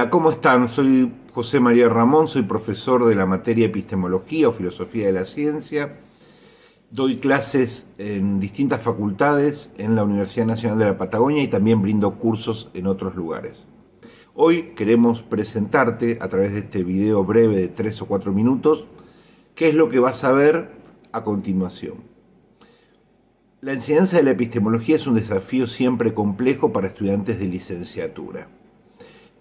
Hola, ¿cómo están? Soy José María Ramón, soy profesor de la materia Epistemología o Filosofía de la Ciencia. Doy clases en distintas facultades en la Universidad Nacional de la Patagonia y también brindo cursos en otros lugares. Hoy queremos presentarte a través de este video breve de 3 o 4 minutos qué es lo que vas a ver a continuación. La enseñanza de la epistemología es un desafío siempre complejo para estudiantes de licenciatura.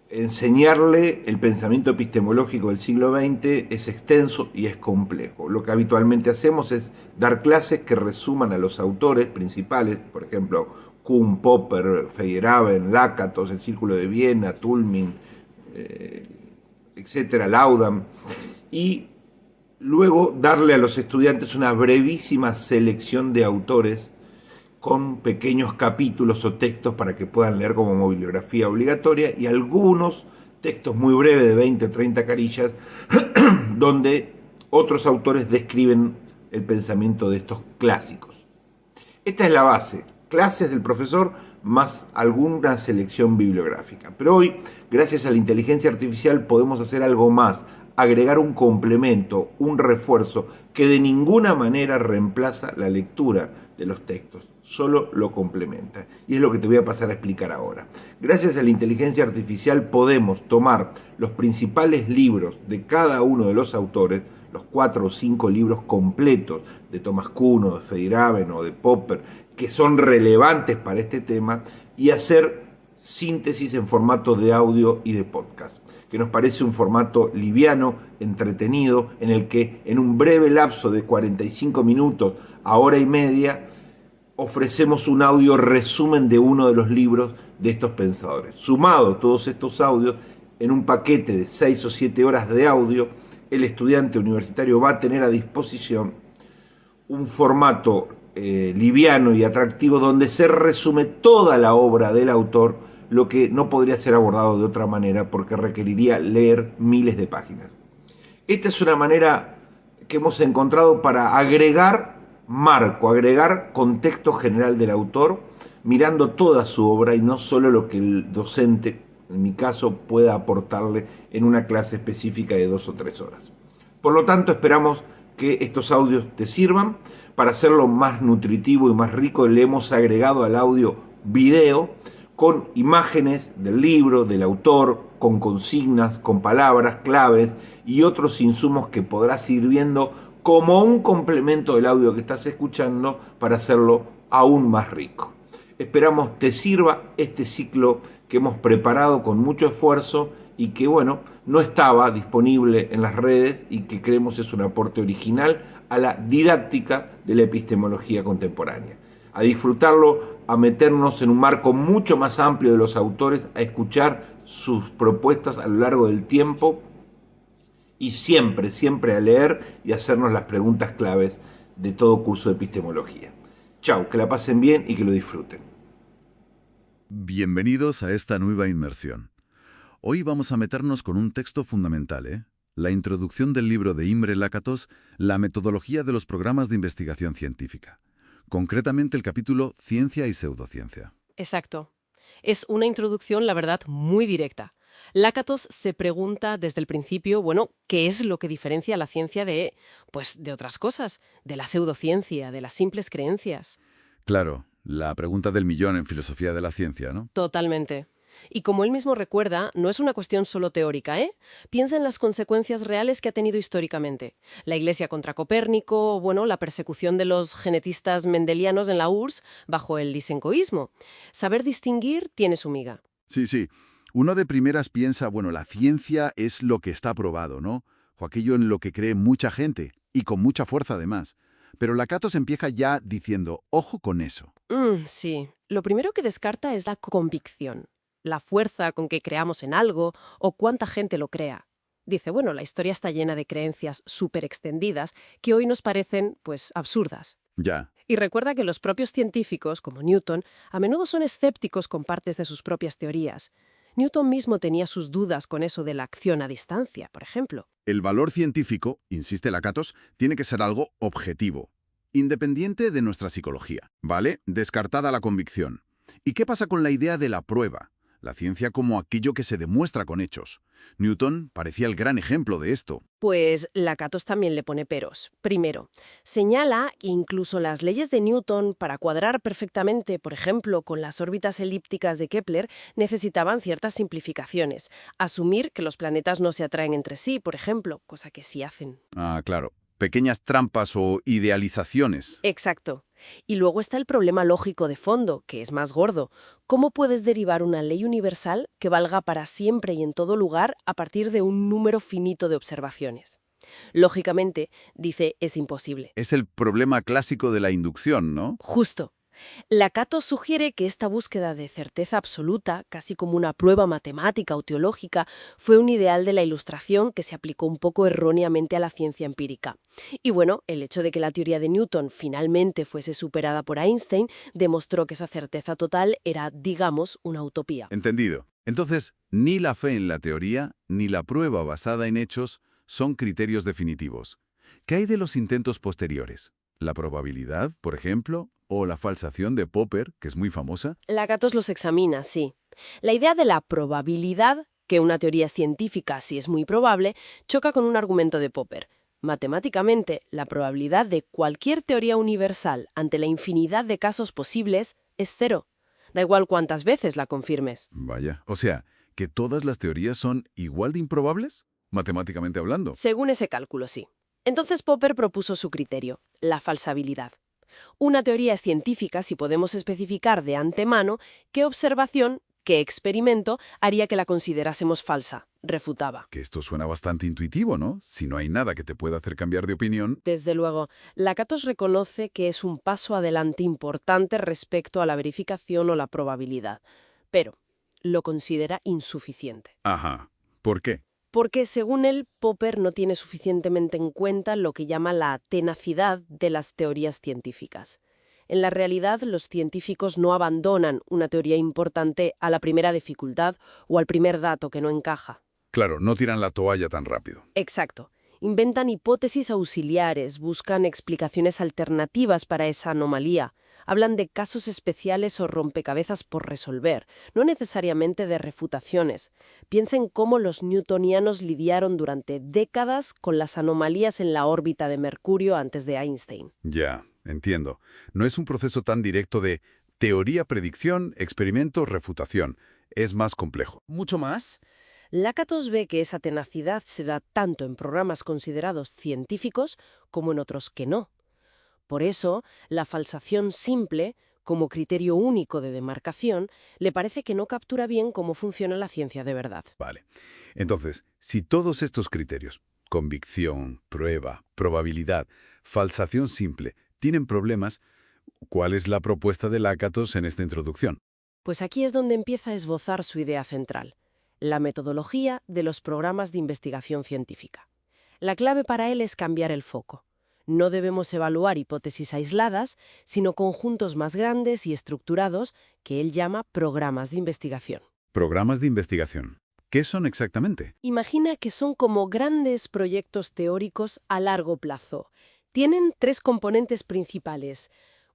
Enseñarle el pensamiento epistemológico del siglo XX es extenso y es complejo. Lo que habitualmente hacemos es dar clases que resuman a los autores principales, por ejemplo, Kuhn, Popper, Feyerabend, Lakatos, el Círculo de Viena, Toulmin, etcétera, Laudam, y luego darle a los estudiantes una brevísima selección de autores con pequeños capítulos o textos para que puedan leer como bibliografía obligatoria y algunos textos muy breves de 20 o 30 carillas donde otros autores describen el pensamiento de estos clásicos. Esta es la base, clases del profesor más alguna selección bibliográfica. Pero hoy, gracias a la inteligencia artificial, podemos hacer algo más, agregar un complemento, un refuerzo que de ninguna manera reemplaza la lectura de los textos, solo lo complementa. Y es lo que te voy a pasar a explicar ahora. Gracias a la inteligencia artificial podemos tomar los principales libros de cada uno de los autores, los 4 o 5 libros completos de Thomas Kuhn o de Feyerabend o de Popper, que son relevantes para este tema, y hacer síntesis en formato de audio y de podcast, que nos parece un formato liviano, entretenido, en el que en un breve lapso de 45 minutos a hora y media ofrecemos un audio resumen de uno de los libros de estos pensadores. Sumado todos estos audios en un paquete de 6 o 7 horas de audio, el estudiante universitario va a tener a disposición un formato liviano y atractivo donde se resume toda la obra del autor, lo que no podría ser abordado de otra manera porque requeriría leer miles de páginas. Esta es una manera que hemos encontrado para agregar marco, agregar contexto general del autor, mirando toda su obra y no solo lo que el docente, en mi caso, pueda aportarle en una clase específica de 2 o 3 horas. Por lo tanto, esperamos que estos audios te sirvan. Para hacerlo más nutritivo y más rico, le hemos agregado al audio video con imágenes del libro, del autor, con consignas, con palabras claves y otros insumos que podrás ir viendo como un complemento del audio que estás escuchando para hacerlo aún más rico. Esperamos te sirva este ciclo que hemos preparado con mucho esfuerzo y que, bueno, no estaba disponible en las redes y que creemos es un aporte original a la didáctica de la epistemología contemporánea. A disfrutarlo, a meternos en un marco mucho más amplio de los autores, a escuchar sus propuestas a lo largo del tiempo y siempre, siempre a leer y hacernos las preguntas claves de todo curso de epistemología. Chau, que la pasen bien y que lo disfruten. Bienvenidos a esta nueva inmersión. Hoy vamos a meternos con un texto fundamental, la introducción del libro de Imre Lakatos, La metodología de los programas de investigación científica. Concretamente el capítulo Ciencia y pseudociencia. Exacto. Es una introducción, la verdad, muy directa. Lakatos se pregunta desde el principio, bueno, ¿qué es lo que diferencia la ciencia de otras cosas? De la pseudociencia, de las simples creencias. Claro, la pregunta del millón en filosofía de la ciencia, ¿no? Totalmente. Y como él mismo recuerda, no es una cuestión solo teórica, ¿eh? Piensa en las consecuencias reales que ha tenido históricamente. La Iglesia contra Copérnico, la persecución de los genetistas mendelianos en la URSS bajo el lisencoísmo. Saber distinguir tiene su miga. Sí. Uno de primeras piensa, la ciencia es lo que está probado, ¿no? O aquello en lo que cree mucha gente, y con mucha fuerza además. Pero Lakatos empieza ya diciendo, ojo con eso. Sí. Lo primero que descarta es la convicción. La fuerza con que creamos en algo o cuánta gente lo crea. Dice, la historia está llena de creencias súper extendidas que hoy nos parecen, absurdas. Ya. Y recuerda que los propios científicos, como Newton, a menudo son escépticos con partes de sus propias teorías. Newton mismo tenía sus dudas con eso de la acción a distancia, por ejemplo. El valor científico, insiste Lakatos, tiene que ser algo objetivo, independiente de nuestra psicología, ¿vale? Descartada la convicción. ¿Y qué pasa con la idea de la prueba? la ciencia como aquello que se demuestra con hechos. Newton parecía el gran ejemplo de esto. Pues Lakatos también le pone peros. Primero, señala que incluso las leyes de Newton, para cuadrar perfectamente, por ejemplo, con las órbitas elípticas de Kepler, necesitaban ciertas simplificaciones. Asumir que los planetas no se atraen entre sí, por ejemplo, cosa que sí hacen. Ah, claro. Pequeñas trampas o idealizaciones. Exacto. Y luego está el problema lógico de fondo, que es más gordo. ¿Cómo puedes derivar una ley universal que valga para siempre y en todo lugar a partir de un número finito de observaciones? Lógicamente, dice, es imposible. Es el problema clásico de la inducción, ¿no? Justo. Lakatos sugiere que esta búsqueda de certeza absoluta, casi como una prueba matemática o teológica, fue un ideal de la Ilustración que se aplicó un poco erróneamente a la ciencia empírica. Y bueno, el hecho de que la teoría de Newton finalmente fuese superada por Einstein demostró que esa certeza total era, digamos, una utopía. Entendido. Entonces, ni la fe en la teoría, ni la prueba basada en hechos son criterios definitivos. ¿Qué hay de los intentos posteriores? ¿La probabilidad, por ejemplo? ¿O la falsación de Popper, que es muy famosa? Lakatos los examina, sí. La idea de la probabilidad, que una teoría es científica si es muy probable, choca con un argumento de Popper. Matemáticamente, la probabilidad de cualquier teoría universal ante la infinidad de casos posibles es cero. Da igual cuántas veces la confirmes. Vaya, o sea, ¿que todas las teorías son igual de improbables? Matemáticamente hablando. Según ese cálculo, sí. Entonces Popper propuso su criterio, la falsabilidad. Una teoría es científica si podemos especificar de antemano qué observación, qué experimento haría que la considerásemos falsa, refutaba. Que esto suena bastante intuitivo, ¿no? Si no hay nada que te pueda hacer cambiar de opinión. Desde luego, Lakatos reconoce que es un paso adelante importante respecto a la verificación o la probabilidad, pero lo considera insuficiente. Ajá. ¿Por qué? Porque, según él, Popper no tiene suficientemente en cuenta lo que llama la tenacidad de las teorías científicas. En la realidad, los científicos no abandonan una teoría importante a la primera dificultad o al primer dato que no encaja. Claro, no tiran la toalla tan rápido. Exacto. Inventan hipótesis auxiliares, buscan explicaciones alternativas para esa anomalía. Hablan de casos especiales o rompecabezas por resolver, no necesariamente de refutaciones. Piensa en cómo los newtonianos lidiaron durante décadas con las anomalías en la órbita de Mercurio antes de Einstein. Ya, entiendo. No es un proceso tan directo de teoría, predicción, experimento, refutación. Es más complejo. ¿Mucho más? Lakatos ve que esa tenacidad se da tanto en programas considerados científicos como en otros que no. Por eso, la falsación simple, como criterio único de demarcación, le parece que no captura bien cómo funciona la ciencia de verdad. Vale. Entonces, si todos estos criterios, convicción, prueba, probabilidad, falsación simple, tienen problemas, ¿cuál es la propuesta de Lakatos en esta introducción? Pues aquí es donde empieza a esbozar su idea central, la metodología de los programas de investigación científica. La clave para él es cambiar el foco. No debemos evaluar hipótesis aisladas, sino conjuntos más grandes y estructurados que él llama programas de investigación. Programas de investigación. ¿Qué son exactamente? Imagina que son como grandes proyectos teóricos a largo plazo. Tienen tres componentes principales.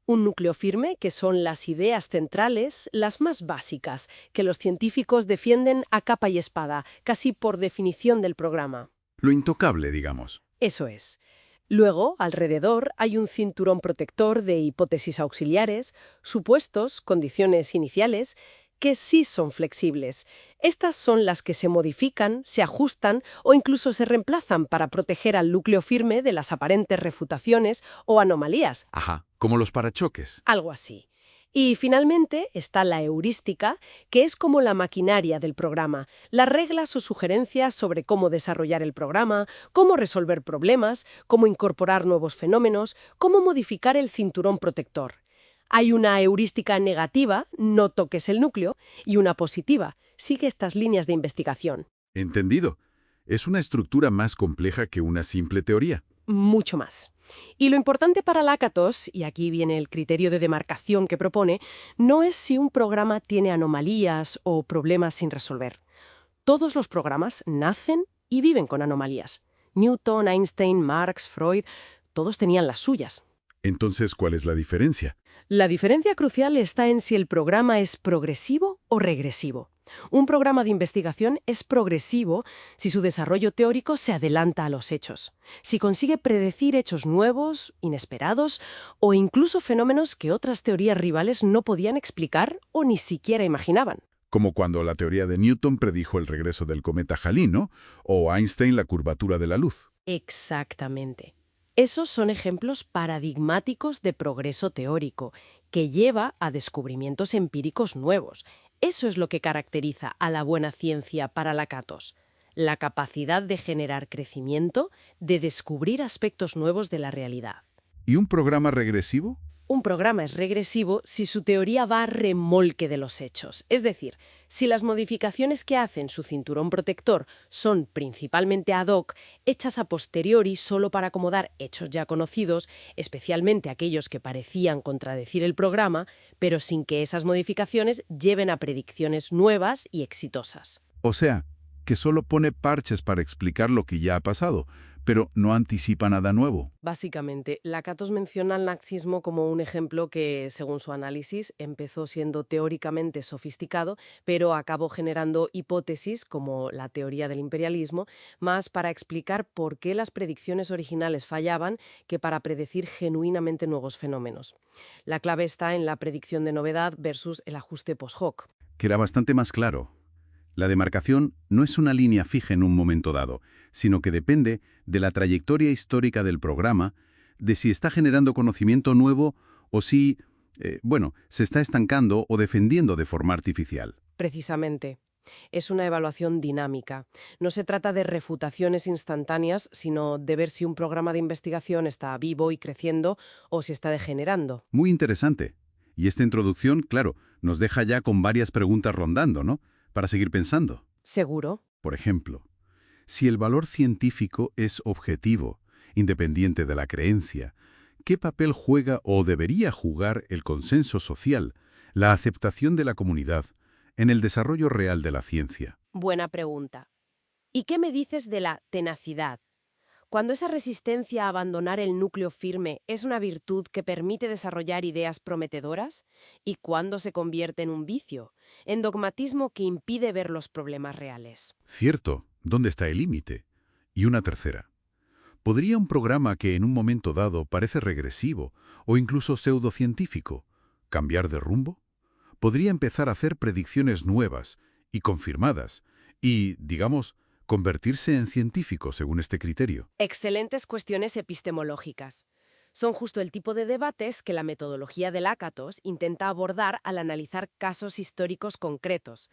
Un núcleo firme, que son las ideas centrales, las más básicas, que los científicos defienden a capa y espada, casi por definición del programa. Lo intocable, digamos. Eso es. Luego, alrededor, hay un cinturón protector de hipótesis auxiliares, supuestos, condiciones iniciales, que sí son flexibles. Estas son las que se modifican, se ajustan o incluso se reemplazan para proteger al núcleo firme de las aparentes refutaciones o anomalías. Ajá, como los parachoques. Algo así. Y finalmente está la heurística, que es como la maquinaria del programa, las reglas o sugerencias sobre cómo desarrollar el programa, cómo resolver problemas, cómo incorporar nuevos fenómenos, cómo modificar el cinturón protector. Hay una heurística negativa, no toques el núcleo, y una positiva, sigue estas líneas de investigación. Entendido. Es una estructura más compleja que una simple teoría. Mucho más. Y lo importante para Lakatos, y aquí viene el criterio de demarcación que propone, no es si un programa tiene anomalías o problemas sin resolver. Todos los programas nacen y viven con anomalías. Newton, Einstein, Marx, Freud, todos tenían las suyas. Entonces, ¿cuál es la diferencia? La diferencia crucial está en si el programa es progresivo o regresivo. Un programa de investigación es progresivo si su desarrollo teórico se adelanta a los hechos, si consigue predecir hechos nuevos, inesperados o incluso fenómenos que otras teorías rivales no podían explicar o ni siquiera imaginaban. Como cuando la teoría de Newton predijo el regreso del cometa Halley, ¿no? O Einstein la curvatura de la luz. Exactamente. Esos son ejemplos paradigmáticos de progreso teórico, que lleva a descubrimientos empíricos nuevos. Eso es lo que caracteriza a la buena ciencia para Lakatos, la capacidad de generar crecimiento, de descubrir aspectos nuevos de la realidad. ¿Y un programa regresivo? Un programa es regresivo si su teoría va a remolque de los hechos, es decir, si las modificaciones que hace en su cinturón protector son principalmente ad hoc, hechas a posteriori solo para acomodar hechos ya conocidos, especialmente aquellos que parecían contradecir el programa, pero sin que esas modificaciones lleven a predicciones nuevas y exitosas. O sea, que solo pone parches para explicar lo que ya ha pasado, pero no anticipa nada nuevo. Básicamente, Lakatos menciona al marxismo como un ejemplo que, según su análisis, empezó siendo teóricamente sofisticado, pero acabó generando hipótesis, como la teoría del imperialismo, más para explicar por qué las predicciones originales fallaban que para predecir genuinamente nuevos fenómenos. La clave está en la predicción de novedad versus el ajuste post hoc. Que era bastante más claro. La demarcación no es una línea fija en un momento dado, sino que depende de la trayectoria histórica del programa, de si está generando conocimiento nuevo o si, se está estancando o defendiendo de forma artificial. Precisamente. Es una evaluación dinámica. No se trata de refutaciones instantáneas, sino de ver si un programa de investigación está vivo y creciendo o si está degenerando. Muy interesante. Y esta introducción, claro, nos deja ya con varias preguntas rondando, ¿no? Para seguir pensando. ¿Seguro? Por ejemplo, si el valor científico es objetivo, independiente de la creencia, ¿qué papel juega o debería jugar el consenso social, la aceptación de la comunidad, en el desarrollo real de la ciencia? Buena pregunta. ¿Y qué me dices de la tenacidad? Cuando esa resistencia a abandonar el núcleo firme es una virtud que permite desarrollar ideas prometedoras, ¿y cuándo se convierte en un vicio, en dogmatismo que impide ver los problemas reales? Cierto, ¿dónde está el límite? Y una tercera. ¿Podría un programa que en un momento dado parece regresivo o incluso pseudocientífico cambiar de rumbo? ¿Podría empezar a hacer predicciones nuevas y confirmadas y, digamos, convertirse en científico según este criterio? Excelentes cuestiones epistemológicas. Son justo el tipo de debates que la metodología de Lakatos intenta abordar al analizar casos históricos concretos,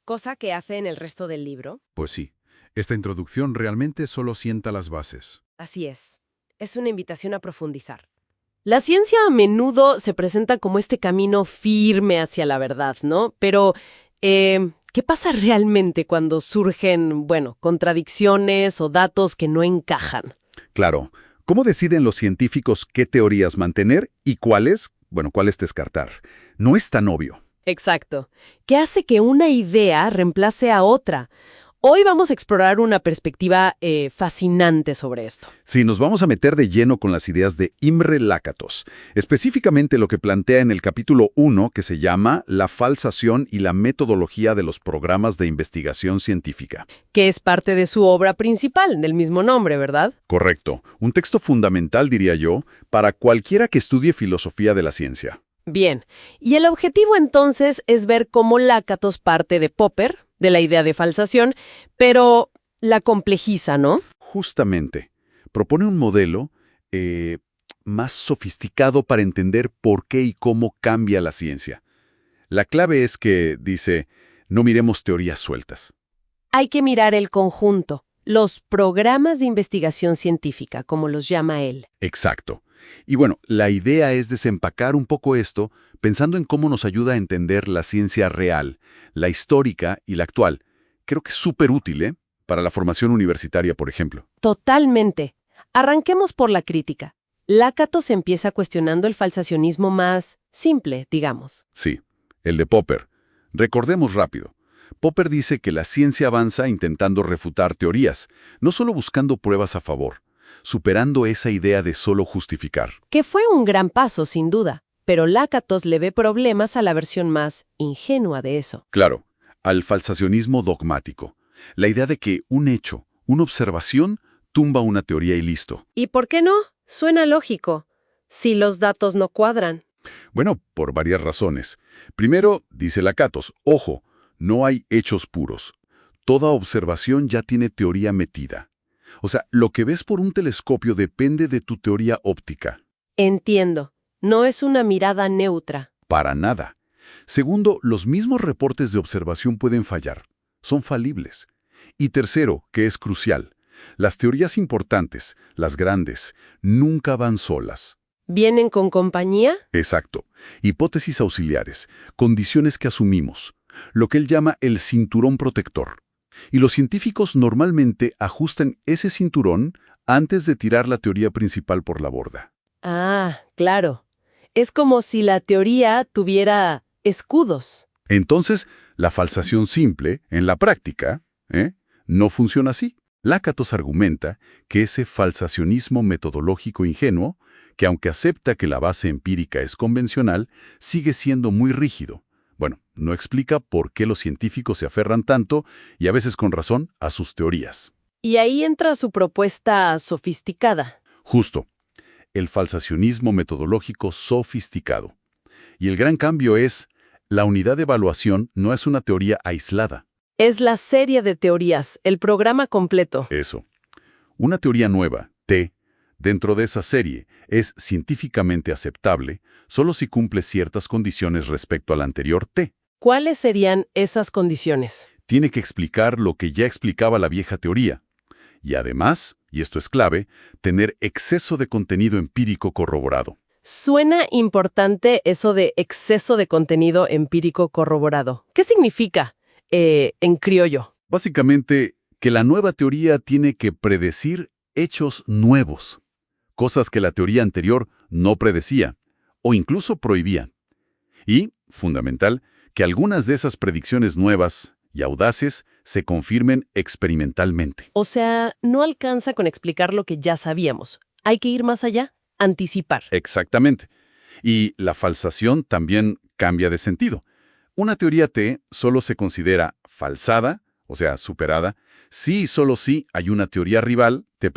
cosa que hace en el resto del libro. Pues sí, esta introducción realmente solo sienta las bases. Así es. Es una invitación a profundizar. La ciencia a menudo se presenta como este camino firme hacia la verdad, ¿no? Pero, ¿qué pasa realmente cuando surgen, contradicciones o datos que no encajan? Claro, ¿cómo deciden los científicos qué teorías mantener y cuáles descartar? No es tan obvio. Exacto. ¿Qué hace que una idea reemplace a otra? Hoy vamos a explorar una perspectiva fascinante sobre esto. Sí, nos vamos a meter de lleno con las ideas de Imre Lakatos, específicamente lo que plantea en el capítulo 1, que se llama La falsación y la metodología de los programas de investigación científica. Que es parte de su obra principal, del mismo nombre, ¿verdad? Correcto. Un texto fundamental, diría yo, para cualquiera que estudie filosofía de la ciencia. Bien. Y el objetivo entonces es ver cómo Lakatos parte de Popper, de la idea de falsación, pero la complejiza, ¿no? Justamente. Propone un modelo más sofisticado para entender por qué y cómo cambia la ciencia. La clave es que, dice, no miremos teorías sueltas. Hay que mirar el conjunto, los programas de investigación científica, como los llama él. Exacto. Y bueno, la idea es desempacar un poco esto pensando en cómo nos ayuda a entender la ciencia real, la histórica y la actual. Creo que es súper útil, para la formación universitaria, por ejemplo. Totalmente. Arranquemos por la crítica. Lakatos empieza cuestionando el falsacionismo más simple, digamos. Sí, el de Popper. Recordemos rápido. Popper dice que la ciencia avanza intentando refutar teorías, no solo buscando pruebas a favor, superando esa idea de solo justificar. Que fue un gran paso, sin duda. Pero Lakatos le ve problemas a la versión más ingenua de eso. Claro, al falsacionismo dogmático. La idea de que un hecho, una observación, tumba una teoría y listo. ¿Y por qué no? Suena lógico, si los datos no cuadran. Bueno, por varias razones. Primero, dice Lakatos, ojo, no hay hechos puros. Toda observación ya tiene teoría metida. O sea, lo que ves por un telescopio depende de tu teoría óptica. Entiendo. No es una mirada neutra. Para nada. Segundo, los mismos reportes de observación pueden fallar. Son falibles. Y tercero, que es crucial, las teorías importantes, las grandes, nunca van solas. ¿Vienen con compañía? Exacto. Hipótesis auxiliares, condiciones que asumimos, lo que él llama el cinturón protector. Y los científicos normalmente ajustan ese cinturón antes de tirar la teoría principal por la borda. Ah, claro. Es como si la teoría tuviera escudos. Entonces, la falsación simple, en la práctica, no funciona así. Lakatos argumenta que ese falsacionismo metodológico ingenuo, que aunque acepta que la base empírica es convencional, sigue siendo muy rígido. Bueno, no explica por qué los científicos se aferran tanto, y a veces con razón, a sus teorías. Y ahí entra su propuesta sofisticada. Justo, el falsacionismo metodológico sofisticado. Y el gran cambio es, la unidad de evaluación no es una teoría aislada. Es la serie de teorías, el programa completo. Eso. Una teoría nueva, T, dentro de esa serie, es científicamente aceptable solo si cumple ciertas condiciones respecto a la anterior T. ¿Cuáles serían esas condiciones? Tiene que explicar lo que ya explicaba la vieja teoría. Y además, y esto es clave, tener exceso de contenido empírico corroborado. Suena importante eso de exceso de contenido empírico corroborado. ¿Qué significa? En criollo. Básicamente, que la nueva teoría tiene que predecir hechos nuevos, cosas que la teoría anterior no predecía o incluso prohibía. Y, fundamental, que algunas de esas predicciones nuevas y audaces se confirmen experimentalmente. O sea, no alcanza con explicar lo que ya sabíamos. Hay que ir más allá, anticipar. Exactamente. Y la falsación también cambia de sentido. Una teoría T solo se considera falsada, o sea, superada, si y solo si hay una teoría rival, T',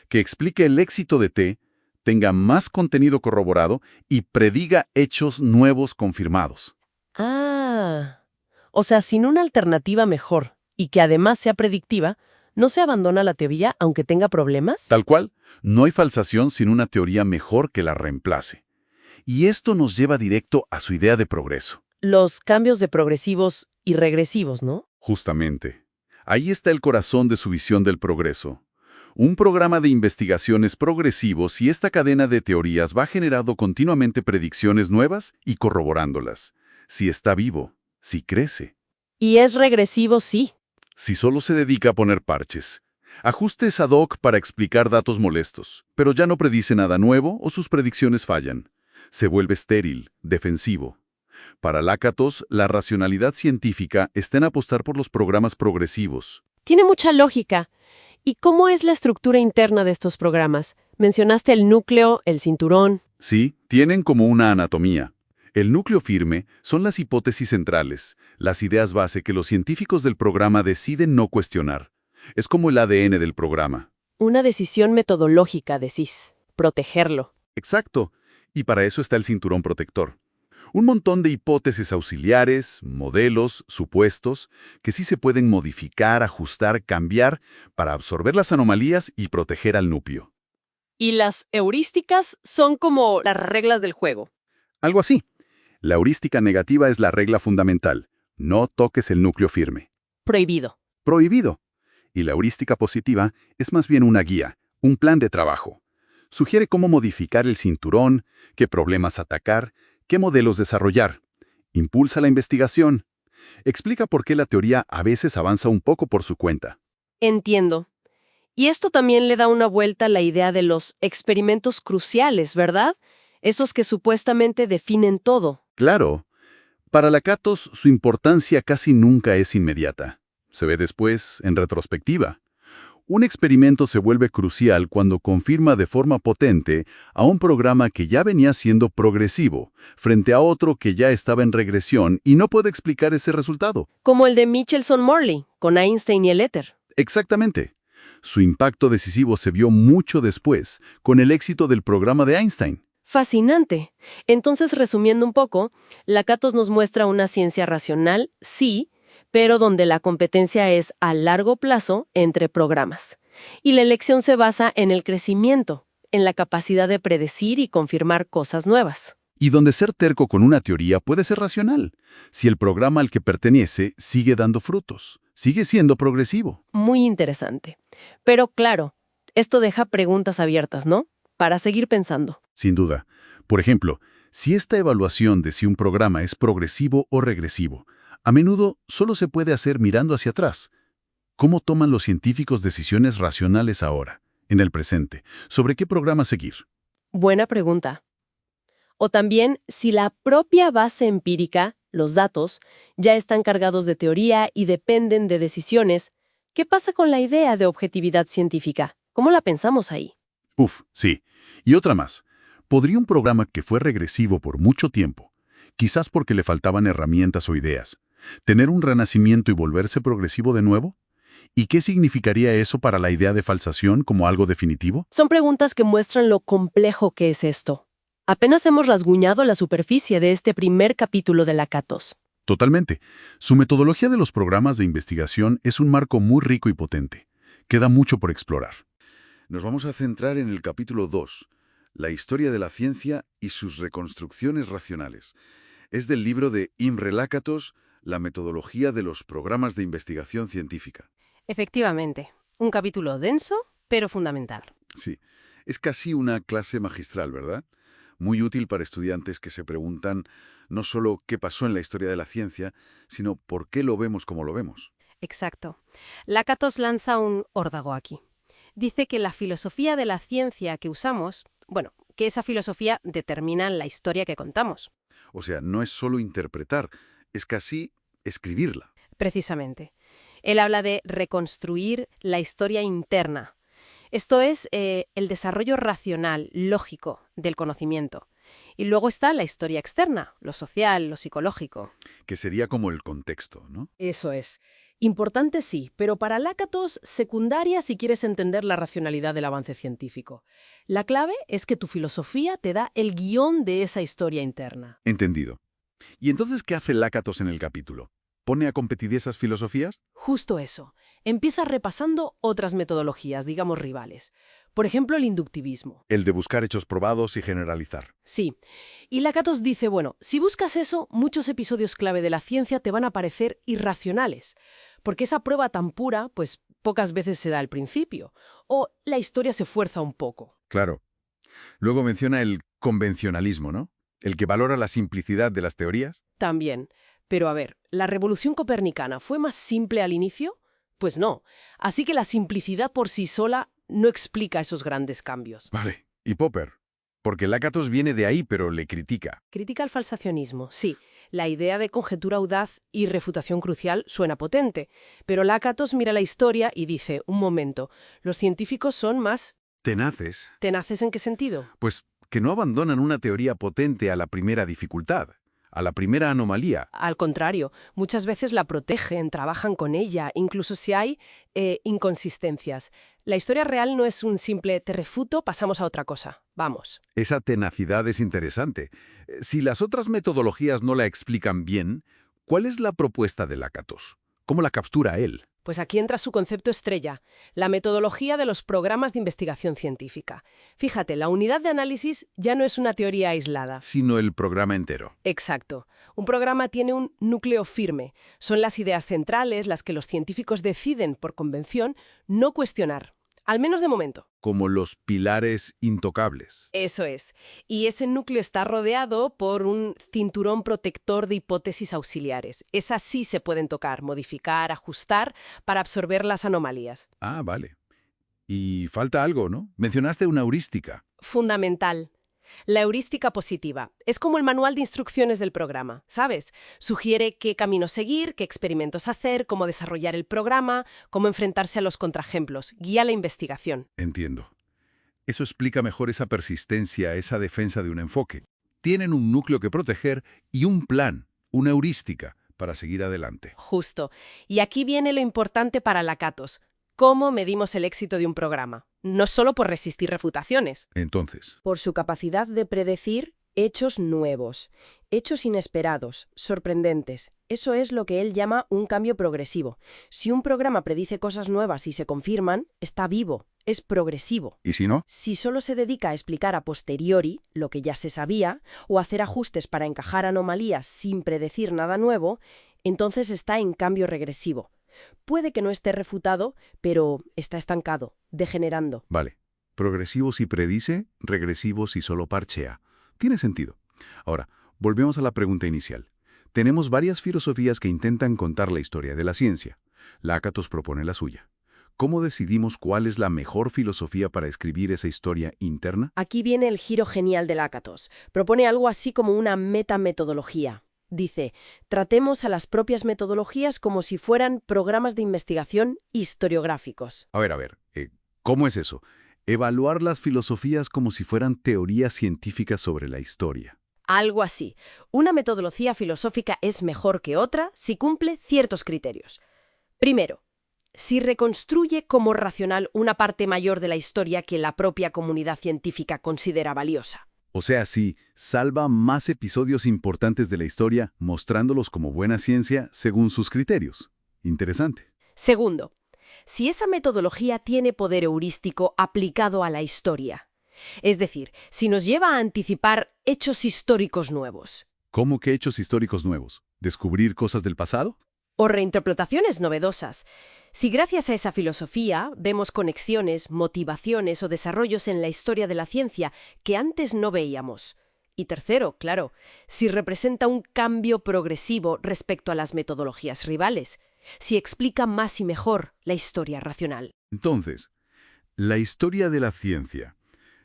que explique el éxito de T, tenga más contenido corroborado y prediga hechos nuevos confirmados. Ah, o sea, sin una alternativa mejor y que además sea predictiva, ¿no se abandona la teoría aunque tenga problemas? Tal cual, no hay falsación sin una teoría mejor que la reemplace. Y esto nos lleva directo a su idea de progreso. Los cambios de progresivos y regresivos, ¿no? Justamente. Ahí está el corazón de su visión del progreso. Un programa de investigaciones progresivos y esta cadena de teorías va generando continuamente predicciones nuevas y corroborándolas. Si está vivo, si crece. Y es regresivo, sí. Si solo se dedica a poner parches. Ajustes ad hoc para explicar datos molestos, pero ya no predice nada nuevo o sus predicciones fallan. Se vuelve estéril, defensivo. Para Lakatos, la racionalidad científica está en apostar por los programas progresivos. Tiene mucha lógica. ¿Y cómo es la estructura interna de estos programas? Mencionaste el núcleo, el cinturón. Sí, tienen como una anatomía. El núcleo firme son las hipótesis centrales, las ideas base que los científicos del programa deciden no cuestionar. Es como el ADN del programa. Una decisión metodológica, decís. Protegerlo. Exacto. Y para eso está el cinturón protector. Un montón de hipótesis auxiliares, modelos, supuestos, que sí se pueden modificar, ajustar, cambiar para absorber las anomalías y proteger al núcleo. Y las heurísticas son como las reglas del juego. Algo así. La heurística negativa es la regla fundamental. No toques el núcleo firme. Prohibido. Prohibido. Y la heurística positiva es más bien una guía, un plan de trabajo. Sugiere cómo modificar el cinturón, qué problemas atacar, qué modelos desarrollar. Impulsa la investigación. Explica por qué la teoría a veces avanza un poco por su cuenta. Entiendo. Y esto también le da una vuelta a la idea de los experimentos cruciales, ¿verdad? Esos que supuestamente definen todo. Claro. Para Lakatos, su importancia casi nunca es inmediata. Se ve después, en retrospectiva. Un experimento se vuelve crucial cuando confirma de forma potente a un programa que ya venía siendo progresivo, frente a otro que ya estaba en regresión y no puede explicar ese resultado. Como el de Michelson-Morley, con Einstein y el éter. Exactamente. Su impacto decisivo se vio mucho después, con el éxito del programa de Einstein. Fascinante. Entonces, resumiendo un poco, Lakatos nos muestra una ciencia racional, sí, pero donde la competencia es a largo plazo entre programas. Y la elección se basa en el crecimiento, en la capacidad de predecir y confirmar cosas nuevas. Y donde ser terco con una teoría puede ser racional, si el programa al que pertenece sigue dando frutos, sigue siendo progresivo. Muy interesante. Pero claro, esto deja preguntas abiertas, ¿no? Para seguir pensando. Sin duda. Por ejemplo, si esta evaluación de si un programa es progresivo o regresivo, a menudo solo se puede hacer mirando hacia atrás. ¿Cómo toman los científicos decisiones racionales ahora, en el presente, sobre qué programa seguir? Buena pregunta. O también si la propia base empírica, los datos, ya están cargados de teoría y dependen de decisiones, ¿qué pasa con la idea de objetividad científica? ¿Cómo la pensamos ahí? Sí. Y otra más. ¿Podría un programa que fue regresivo por mucho tiempo, quizás porque le faltaban herramientas o ideas, tener un renacimiento y volverse progresivo de nuevo? ¿Y qué significaría eso para la idea de falsación como algo definitivo? Son preguntas que muestran lo complejo que es esto. Apenas hemos rasguñado la superficie de este primer capítulo de Lakatos. Totalmente. Su metodología de los programas de investigación es un marco muy rico y potente. Queda mucho por explorar. Nos vamos a centrar en el capítulo 2, la historia de la ciencia y sus reconstrucciones racionales. Es del libro de Imre Lakatos, La metodología de los programas de investigación científica. Efectivamente, un capítulo denso, pero fundamental. Sí, es casi una clase magistral, ¿verdad? Muy útil para estudiantes que se preguntan no solo qué pasó en la historia de la ciencia, sino por qué lo vemos como lo vemos. Exacto. Lakatos lanza un órdago aquí. Dice que la filosofía de la ciencia que usamos, que esa filosofía determina la historia que contamos. O sea, no es solo interpretar, es casi escribirla. Precisamente. Él habla de reconstruir la historia interna. Esto es el desarrollo racional, lógico, del conocimiento. Y luego está la historia externa, lo social, lo psicológico. Que sería como el contexto, ¿no? Eso es. Importante sí, pero para Lakatos, secundaria si quieres entender la racionalidad del avance científico. La clave es que tu filosofía te da el guión de esa historia interna. Entendido. ¿Y entonces qué hace Lakatos en el capítulo? ¿Pone a competir esas filosofías? Justo eso. Empieza repasando otras metodologías, digamos rivales. Por ejemplo, el inductivismo. El de buscar hechos probados y generalizar. Sí. Y Lakatos dice, si buscas eso, muchos episodios clave de la ciencia te van a parecer irracionales. Porque esa prueba tan pura, pues pocas veces se da al principio. O la historia se fuerza un poco. Claro. Luego menciona el convencionalismo, ¿no? El que valora la simplicidad de las teorías. También. Pero a ver, ¿la revolución copernicana fue más simple al inicio? Pues no. Así que la simplicidad por sí sola no explica esos grandes cambios. Vale. ¿Y Popper? Porque Lakatos viene de ahí, pero le critica. Critica el falsacionismo, sí. La idea de conjetura audaz y refutación crucial suena potente, pero Lakatos mira la historia y dice, un momento, los científicos son más... Tenaces. ¿Tenaces en qué sentido? Pues que no abandonan una teoría potente a la primera dificultad, a la primera anomalía. Al contrario, muchas veces la protegen, trabajan con ella, incluso si hay inconsistencias. La historia real no es un simple te refuto, pasamos a otra cosa. Vamos. Esa tenacidad es interesante. Si las otras metodologías no la explican bien, ¿cuál es la propuesta de Lakatos? ¿Cómo la captura él? Pues aquí entra su concepto estrella, la metodología de los programas de investigación científica. Fíjate, la unidad de análisis ya no es una teoría aislada. Sino el programa entero. Exacto. Un programa tiene un núcleo firme. Son las ideas centrales las que los científicos deciden, por convención, no cuestionar. Al menos de momento. Como los pilares intocables. Eso es. Y ese núcleo está rodeado por un cinturón protector de hipótesis auxiliares. Esas sí se pueden tocar, modificar, ajustar para absorber las anomalías. Ah, vale. Y falta algo, ¿no? Mencionaste una heurística. Fundamental. La heurística positiva. Es como el manual de instrucciones del programa, ¿sabes? Sugiere qué camino seguir, qué experimentos hacer, cómo desarrollar el programa, cómo enfrentarse a los contraejemplos. Guía la investigación. Entiendo. Eso explica mejor esa persistencia, esa defensa de un enfoque. Tienen un núcleo que proteger y un plan, una heurística, para seguir adelante. Justo. Y aquí viene lo importante para Lakatos. ¿Cómo medimos el éxito de un programa? No solo por resistir refutaciones. Entonces, Por su capacidad de predecir hechos nuevos, hechos inesperados, sorprendentes. Eso es lo que él llama un cambio progresivo. Si un programa predice cosas nuevas y se confirman, está vivo, es progresivo. ¿y si no? Si solo se dedica a explicar a posteriori lo que ya se sabía, o hacer ajustes para encajar anomalías sin predecir nada nuevo, entonces está en cambio regresivo. Puede que no esté refutado, pero está estancado, degenerando. Vale. Progresivo si predice, regresivo si solo parchea. Tiene sentido. Ahora, volvemos a la pregunta inicial. Tenemos varias filosofías que intentan contar la historia de la ciencia. Lakatos propone la suya. ¿Cómo decidimos cuál es la mejor filosofía para escribir esa historia interna? Aquí viene el giro genial de Lakatos. Propone algo así como una metametodología. Dice, tratemos a las propias metodologías como si fueran programas de investigación historiográficos. A ver, ¿cómo es eso? Evaluar las filosofías como si fueran teorías científicas sobre la historia. Algo así. Una metodología filosófica es mejor que otra si cumple ciertos criterios. Primero, si reconstruye como racional una parte mayor de la historia que la propia comunidad científica considera valiosa. O sea, si salva más episodios importantes de la historia, mostrándolos como buena ciencia según sus criterios. Interesante. Segundo, si esa metodología tiene poder heurístico aplicado a la historia. Es decir, si nos lleva a anticipar hechos históricos nuevos. ¿Cómo que hechos históricos nuevos? ¿Descubrir cosas del pasado? O reinterpretaciones novedosas. Si gracias a esa filosofía vemos conexiones, motivaciones o desarrollos en la historia de la ciencia que antes no veíamos. Y tercero, claro, si representa un cambio progresivo respecto a las metodologías rivales. Si explica más y mejor la historia racional. Entonces, la historia de la ciencia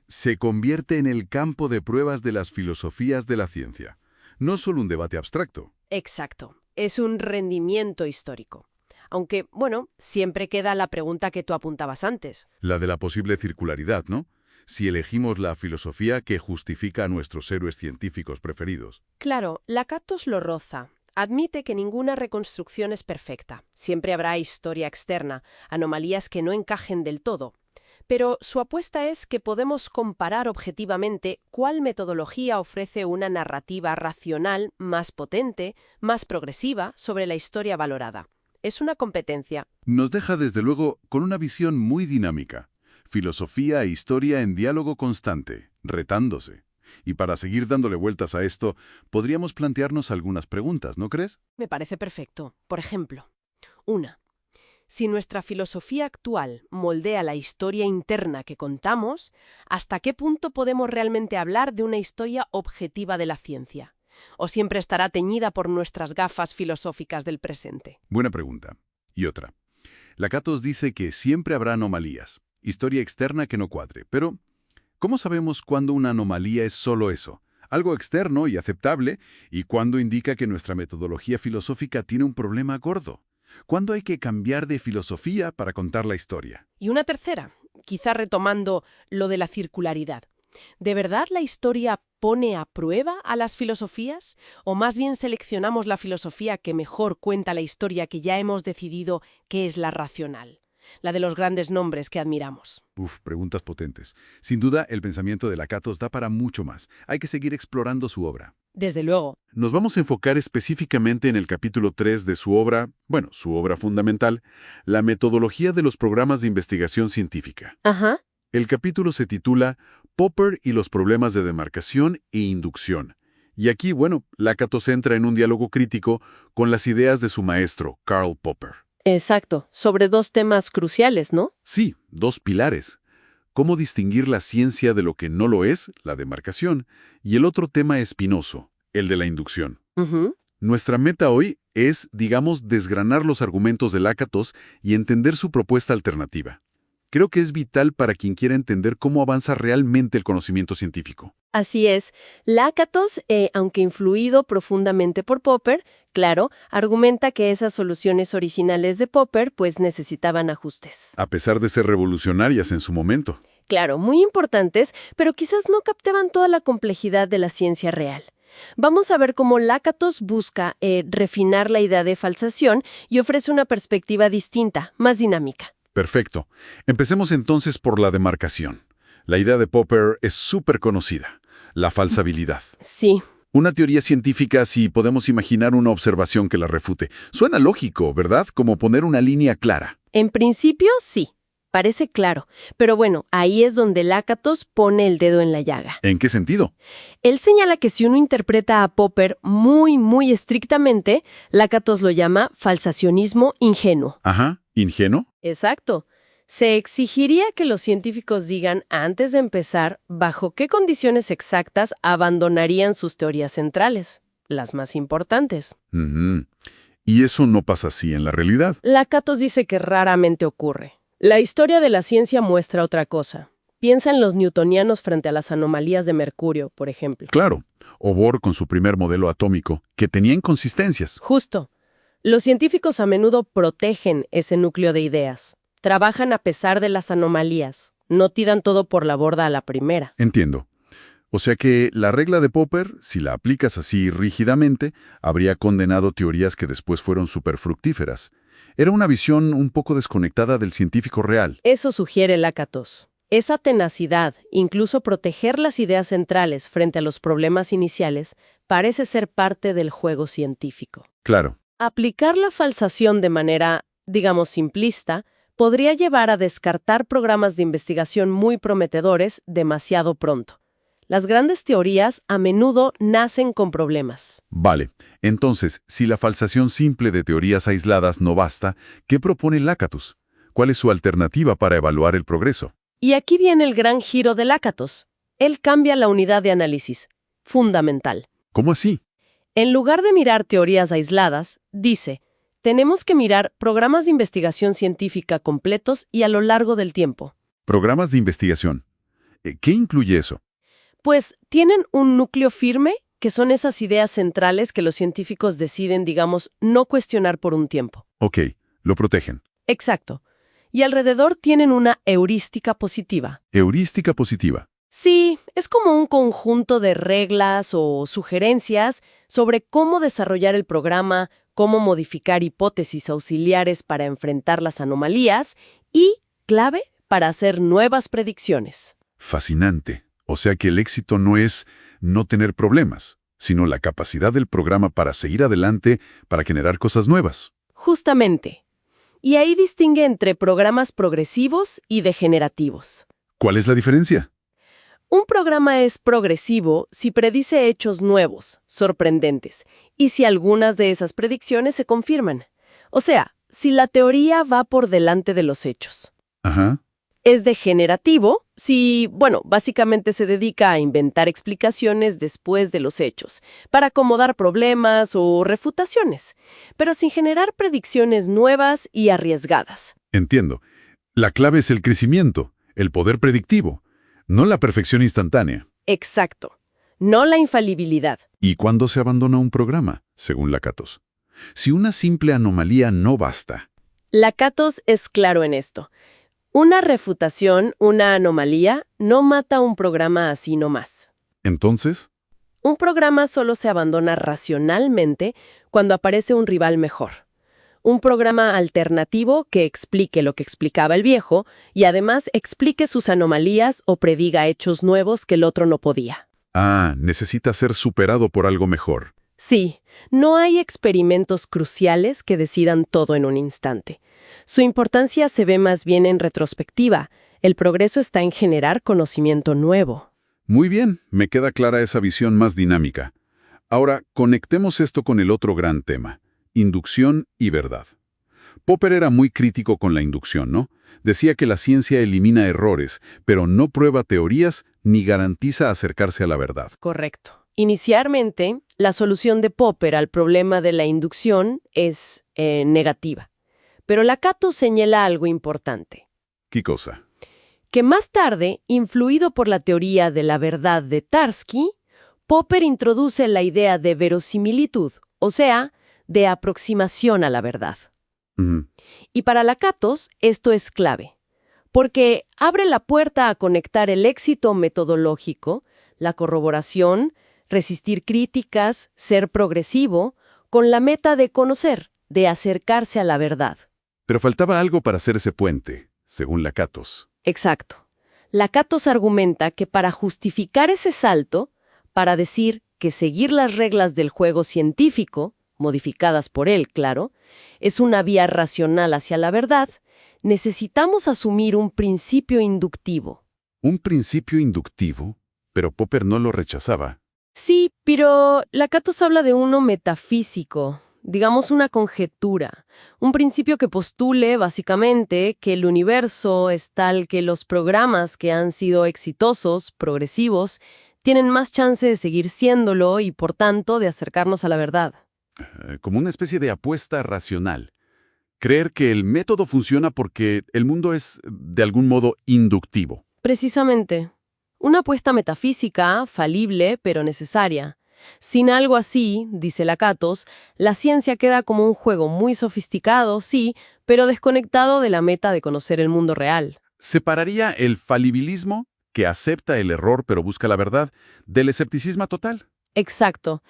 se convierte en el campo de pruebas de las filosofías de la ciencia. No solo un debate abstracto. Exacto. Es un rendimiento histórico. Aunque, bueno, siempre queda la pregunta que tú apuntabas antes. La de la posible circularidad, ¿no? Si elegimos la filosofía que justifica a nuestros héroes científicos preferidos. Claro, Lakatos lo roza. Admite que ninguna reconstrucción es perfecta. Siempre habrá historia externa, anomalías que no encajen del todo. Pero su apuesta es que podemos comparar objetivamente cuál metodología ofrece una narrativa racional más potente, más progresiva sobre la historia valorada. Es una competencia. Nos deja desde luego con una visión muy dinámica. Filosofía e historia en diálogo constante, retándose. Y para seguir dándole vueltas a esto, podríamos plantearnos algunas preguntas, ¿no crees? Me parece perfecto. Por ejemplo, 1. Si nuestra filosofía actual moldea la historia interna que contamos, ¿hasta qué punto podemos realmente hablar de una historia objetiva de la ciencia? ¿O siempre estará teñida por nuestras gafas filosóficas del presente? Buena pregunta. Y otra. Lakatos dice que siempre habrá anomalías, historia externa que no cuadre, pero ¿cómo sabemos cuándo una anomalía es solo eso? Algo externo y aceptable, y cuándo indica que nuestra metodología filosófica tiene un problema gordo. ¿Cuándo hay que cambiar de filosofía para contar la historia? Y una tercera, quizá retomando lo de la circularidad. ¿De verdad la historia pone a prueba a las filosofías? ¿O más bien seleccionamos la filosofía que mejor cuenta la historia que ya hemos decidido que es la racional? La de los grandes nombres que admiramos. Preguntas potentes. Sin duda, el pensamiento de Lakatos da para mucho más. Hay que seguir explorando su obra. Desde luego. Nos vamos a enfocar específicamente en el capítulo 3 de su obra, su obra fundamental, la metodología de los programas de investigación científica. Ajá. El capítulo se titula Popper y los problemas de demarcación e inducción. Y aquí, Lakatos entra en un diálogo crítico con las ideas de su maestro, Karl Popper. Exacto, sobre dos temas cruciales, ¿no? Sí, dos pilares. Cómo distinguir la ciencia de lo que no lo es, la demarcación, y el otro tema espinoso, el de la inducción. Nuestra meta hoy es, desgranar los argumentos de Lakatos y entender su propuesta alternativa. Creo que es vital para quien quiera entender cómo avanza realmente el conocimiento científico. Así es. Lakatos, aunque influido profundamente por Popper, claro, argumenta que esas soluciones originales de Popper pues necesitaban ajustes. A pesar de ser revolucionarias en su momento. Claro, muy importantes, pero quizás no captaban toda la complejidad de la ciencia real. Vamos a ver cómo Lakatos busca refinar la idea de falsación y ofrece una perspectiva distinta, más dinámica. Perfecto. Empecemos entonces por la demarcación. La idea de Popper es súper conocida, la falsabilidad. Sí. Una teoría científica si podemos imaginar una observación que la refute. Suena lógico, ¿verdad? Como poner una línea clara. En principio, sí. Parece claro. Pero bueno, ahí es donde Lakatos pone el dedo en la llaga. ¿En qué sentido? Él señala que si uno interpreta a Popper muy estrictamente, Lakatos lo llama falsacionismo ingenuo. Ajá, ¿ingenuo? Exacto. Se exigiría que los científicos digan antes de empezar bajo qué condiciones exactas abandonarían sus teorías centrales, las más importantes. Ujú. Y eso no pasa así en la realidad. Lakatos dice que raramente ocurre. La historia de la ciencia muestra otra cosa. Piensa en los newtonianos frente a las anomalías de Mercurio, por ejemplo. Claro, o Bohr con su primer modelo atómico, que tenía inconsistencias. Justo. Los científicos a menudo protegen ese núcleo de ideas. Trabajan a pesar de las anomalías. No tiran todo por la borda a la primera. Entiendo. O sea que la regla de Popper, si la aplicas así rígidamente, habría condenado teorías que después fueron superfructíferas. Era una visión un poco desconectada del científico real. Eso sugiere Lakatos. Esa tenacidad, incluso proteger las ideas centrales frente a los problemas iniciales, parece ser parte del juego científico. Claro. Aplicar la falsación de manera, digamos, simplista, podría llevar a descartar programas de investigación muy prometedores demasiado pronto. Las grandes teorías a menudo nacen con problemas. Vale. Entonces, si la falsación simple de teorías aisladas no basta, ¿qué propone Lakatos? ¿Cuál es su alternativa para evaluar el progreso? Y aquí viene el gran giro de Lakatos. Él cambia la unidad de análisis. Fundamental. ¿Cómo así? En lugar de mirar teorías aisladas, dice, tenemos que mirar programas de investigación científica completos y a lo largo del tiempo. Programas de investigación. ¿Qué incluye eso? Pues tienen un núcleo firme, que son esas ideas centrales que los científicos deciden, digamos, no cuestionar por un tiempo. Ok, lo protegen. Exacto. Y alrededor tienen una heurística positiva. Heurística positiva. Sí, es como un conjunto de reglas o sugerencias sobre cómo desarrollar el programa, cómo modificar hipótesis auxiliares para enfrentar las anomalías y, clave, para hacer nuevas predicciones. Fascinante. O sea que el éxito no es no tener problemas, sino la capacidad del programa para seguir adelante, para generar cosas nuevas. Justamente. Y ahí distingue entre programas progresivos y degenerativos. ¿Cuál es la diferencia? Un programa es progresivo si predice hechos nuevos, sorprendentes, y si algunas de esas predicciones se confirman. O sea, si la teoría va por delante de los hechos. Ajá. Es degenerativo si, básicamente se dedica a inventar explicaciones después de los hechos, para acomodar problemas o refutaciones, pero sin generar predicciones nuevas y arriesgadas. Entiendo. La clave es el crecimiento, el poder predictivo, no la perfección instantánea. Exacto. No la infalibilidad. ¿Y cuándo se abandona un programa, según Lakatos? Si una simple anomalía no basta. Lakatos es claro en esto. Una refutación, una anomalía, no mata un programa así nomás. Entonces, Un programa solo se abandona racionalmente cuando aparece un rival mejor. Un programa alternativo que explique lo que explicaba el viejo y además explique sus anomalías o prediga hechos nuevos que el otro no podía. necesita ser superado por algo mejor. Sí, no hay experimentos cruciales que decidan todo en un instante. Su importancia se ve más bien en retrospectiva. El progreso está en generar conocimiento nuevo. Muy bien, me queda clara esa visión más dinámica. Ahora, conectemos esto con el otro gran tema, inducción y verdad. Popper era muy crítico con la inducción, ¿no? Decía que la ciencia elimina errores, pero no prueba teorías ni garantiza acercarse a la verdad. Correcto. Inicialmente, la solución de Popper al problema de la inducción es negativa. Pero Lakatos señala algo importante. ¿Qué cosa? que más tarde, influido por la teoría de la verdad de Tarski, Popper introduce la idea de verosimilitud, o sea, de aproximación a la verdad. Ujú. Y para Lakatos esto es clave, porque abre la puerta a conectar el éxito metodológico, la corroboración, resistir críticas, ser progresivo, con la meta de conocer, de acercarse a la verdad. Pero faltaba algo para hacer ese puente, según Lakatos. Exacto. Lakatos argumenta que para justificar ese salto, para decir que seguir las reglas del juego científico, modificadas por él, claro, es una vía racional hacia la verdad, necesitamos asumir un principio inductivo. Un principio inductivo, pero Popper no lo rechazaba. Sí, pero Lakatos habla de uno metafísico, digamos una conjetura, un principio que postule, básicamente, que el universo es tal que los programas que han sido exitosos, progresivos, tienen más chance de seguir siéndolo y, por tanto, de acercarnos a la verdad. Como una especie de apuesta racional. Creer que el método funciona porque el mundo es, de algún modo, inductivo. Precisamente. Una apuesta metafísica, falible, pero necesaria. Sin algo así, dice Lakatos, la ciencia queda como un juego muy sofisticado, sí, pero desconectado de la meta de conocer el mundo real. Separaría el falibilismo, que acepta el error pero busca la verdad, del escepticismo total. Exacto.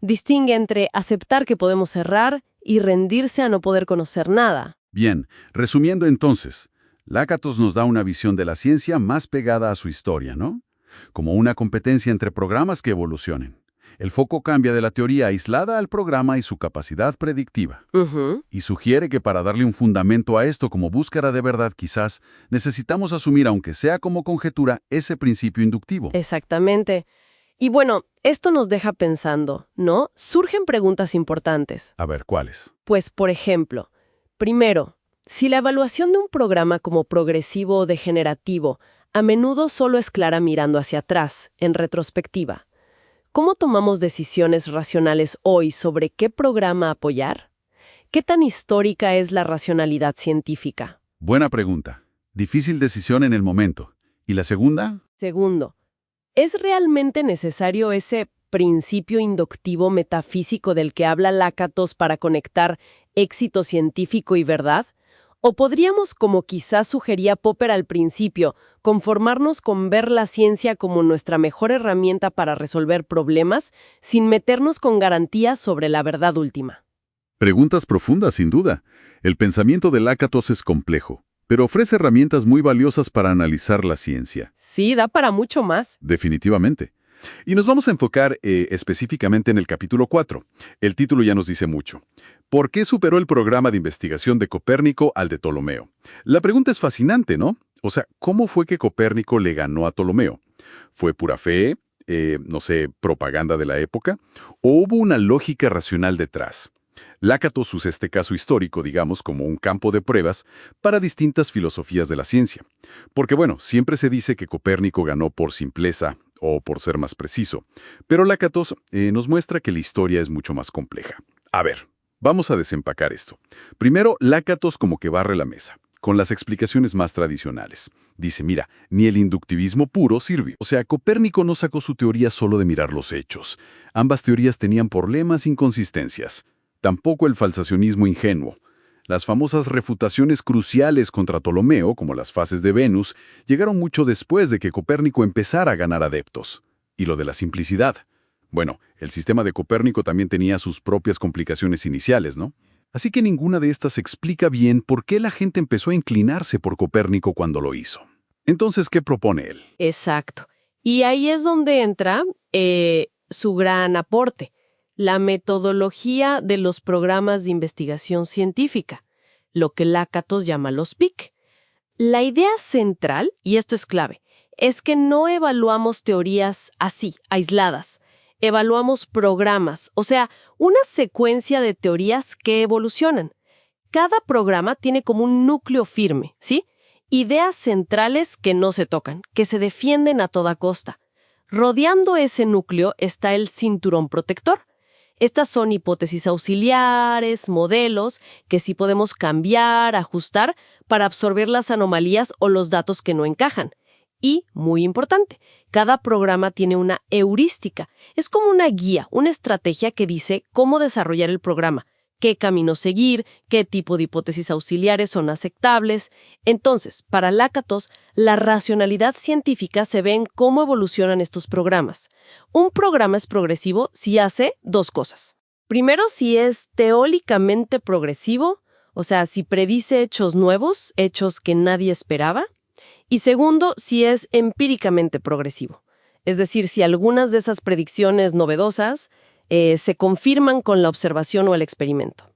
Distingue entre aceptar que podemos errar y rendirse a no poder conocer nada. Bien, resumiendo entonces, Lakatos nos da una visión de la ciencia más pegada a su historia, ¿no? Como una competencia entre programas que evolucionen. El foco cambia de la teoría aislada al programa y su capacidad predictiva. Ujú. Y sugiere que para darle un fundamento a esto como búsqueda de verdad quizás, necesitamos asumir, aunque sea como conjetura, ese principio inductivo. Exactamente. Y bueno, esto nos deja pensando, ¿no? Surgen preguntas importantes. A ver, ¿cuáles? Pues, por ejemplo, primero, si la evaluación de un programa como progresivo o degenerativo a menudo solo es clara mirando hacia atrás, en retrospectiva, ¿cómo tomamos decisiones racionales hoy sobre qué programa apoyar? ¿Qué tan histórica es la racionalidad científica? Buena pregunta. Difícil decisión en el momento. ¿Y la segunda? Segundo, ¿es realmente necesario ese principio inductivo metafísico del que habla Lakatos para conectar éxito científico y verdad? ¿O podríamos, como quizás sugería Popper al principio, conformarnos con ver la ciencia como nuestra mejor herramienta para resolver problemas sin meternos con garantías sobre la verdad última? Preguntas profundas, sin duda. El pensamiento de Lakatos es complejo, pero ofrece herramientas muy valiosas para analizar la ciencia. Sí, da para mucho más. Definitivamente. Y nos vamos a enfocar específicamente en el capítulo 4. El título ya nos dice mucho. ¿Por qué superó el programa de investigación de Copérnico al de Ptolomeo? La pregunta es fascinante, ¿no? O sea, ¿cómo fue que Copérnico le ganó a Ptolomeo? ¿Fue pura fe? No sé, propaganda de la época? ¿O hubo una lógica racional detrás? Lakatos usa este caso histórico, digamos, como un campo de pruebas para distintas filosofías de la ciencia. Porque bueno, siempre se dice que Copérnico ganó por simpleza o por ser más preciso, pero Lakatos nos muestra que la historia es mucho más compleja. A ver, vamos a desempacar esto. Primero, Lakatos como que barre la mesa, con las explicaciones más tradicionales. Dice, mira, ni el inductivismo puro sirve. O sea, Copérnico no sacó su teoría solo de mirar los hechos. Ambas teorías tenían problemas e inconsistencias. Tampoco el falsacionismo ingenuo. Las famosas refutaciones cruciales contra Ptolomeo, como las fases de Venus, llegaron mucho después de que Copérnico empezara a ganar adeptos. Y lo de la simplicidad. Bueno, el sistema de Copérnico también tenía sus propias complicaciones iniciales, ¿no? Así que ninguna de estas explica bien por qué la gente empezó a inclinarse por Copérnico cuando lo hizo. Entonces, ¿qué propone él? Exacto. Y ahí es donde entra su gran aporte. La metodología de los programas de investigación científica, lo que Lakatos llama los PIC. La idea central, y esto es clave, es que no evaluamos teorías así, aisladas. Evaluamos programas, o sea, una secuencia de teorías que evolucionan. Cada programa tiene como un núcleo firme, ¿sí? Ideas centrales que no se tocan, que se defienden a toda costa. Rodeando ese núcleo está el cinturón protector. Estas son hipótesis auxiliares, modelos, que sí podemos cambiar, ajustar, para absorber las anomalías o los datos que no encajan. Y, muy importante, cada programa tiene una heurística. Es como una guía, una estrategia que dice cómo desarrollar el programa, qué camino seguir, qué tipo de hipótesis auxiliares son aceptables. Entonces, para Lakatos, la racionalidad científica se ve en cómo evolucionan estos programas. Un programa es progresivo si hace dos cosas. Primero, si es teóricamente progresivo, o sea, si predice hechos nuevos, hechos que nadie esperaba. Y segundo, si es empíricamente progresivo. Es decir, si algunas de esas predicciones novedosas se confirman con la observación o el experimento.